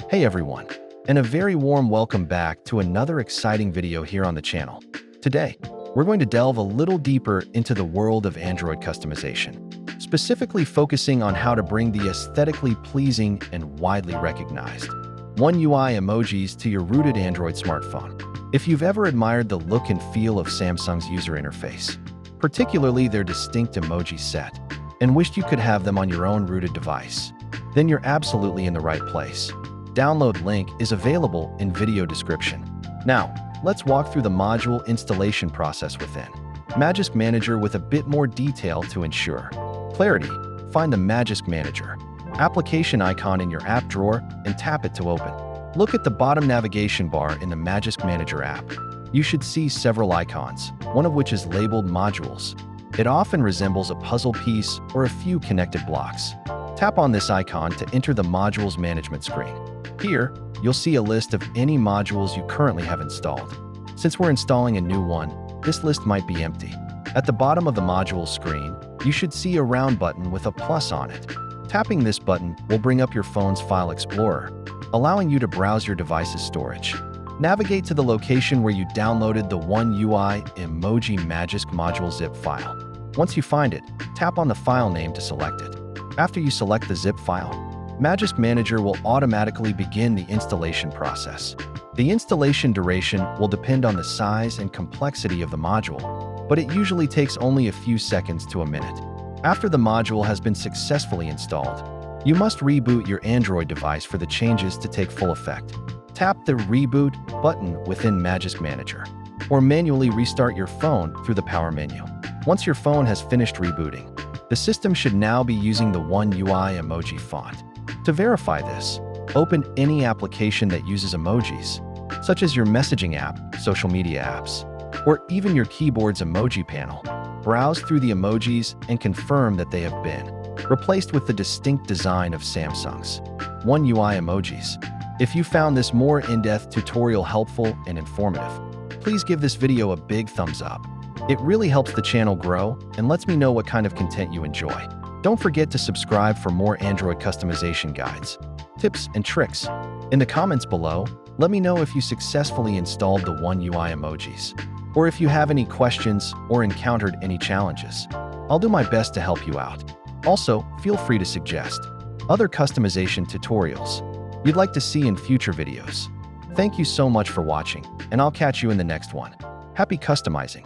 Hey everyone, and a very warm welcome back to another exciting video here on the channel. Today, we're going to delve a little deeper into the world of Android customization, specifically focusing on how to bring the aesthetically pleasing and widely recognized One UI emojis to your rooted Android smartphone. If you've ever admired the look and feel of Samsung's user interface, particularly their distinct emoji set, and wished you could have them on your own rooted device, then you're absolutely in the right place. Download link is available in video description. Now, let's walk through the module installation process within Magisk Manager with a bit more detail to ensure clarity. Find the Magisk Manager application icon in your app drawer and tap it to open. Look at the bottom navigation bar in the Magisk Manager app. You should see several icons, one of which is labeled Modules. It often resembles a puzzle piece or a few connected blocks. Tap on this icon to enter the Modules management screen. Here, you'll see a list of any modules you currently have installed. Since we're installing a new one, this list might be empty. At the bottom of the Modules screen, you should see a round button with a plus on it. Tapping this button will bring up your phone's File Explorer, allowing you to browse your device's storage. Navigate to the location where you downloaded the One UI Emoji Magisk module zip file. Once you find it, tap on the file name to select it. After you select the zip file, Magisk Manager will automatically begin the installation process. The installation duration will depend on the size and complexity of the module, but it usually takes only a few seconds to a minute. After the module has been successfully installed, you must reboot your Android device for the changes to take full effect. Tap the Reboot button within Magisk Manager, or manually restart your phone through the power menu. Once your phone has finished rebooting, the system should now be using the One UI emoji font. To verify this, open any application that uses emojis, such as your messaging app, social media apps, or even your keyboard's emoji panel. Browse through the emojis and confirm that they have been replaced with the distinct design of Samsung's One UI Emojis. If you found this more in-depth tutorial helpful and informative, please give this video a big thumbs up. It really helps the channel grow and lets me know what kind of content you enjoy. Don't forget to subscribe for more Android customization guides, tips, and tricks. In the comments below, let me know if you successfully installed the One UI Emojis, or if you have any questions or encountered any challenges. I'll do my best to help you out. Also, feel free to suggest other customization tutorials you'd like to see in future videos. Thank you so much for watching, and I'll catch you in the next one. Happy customizing!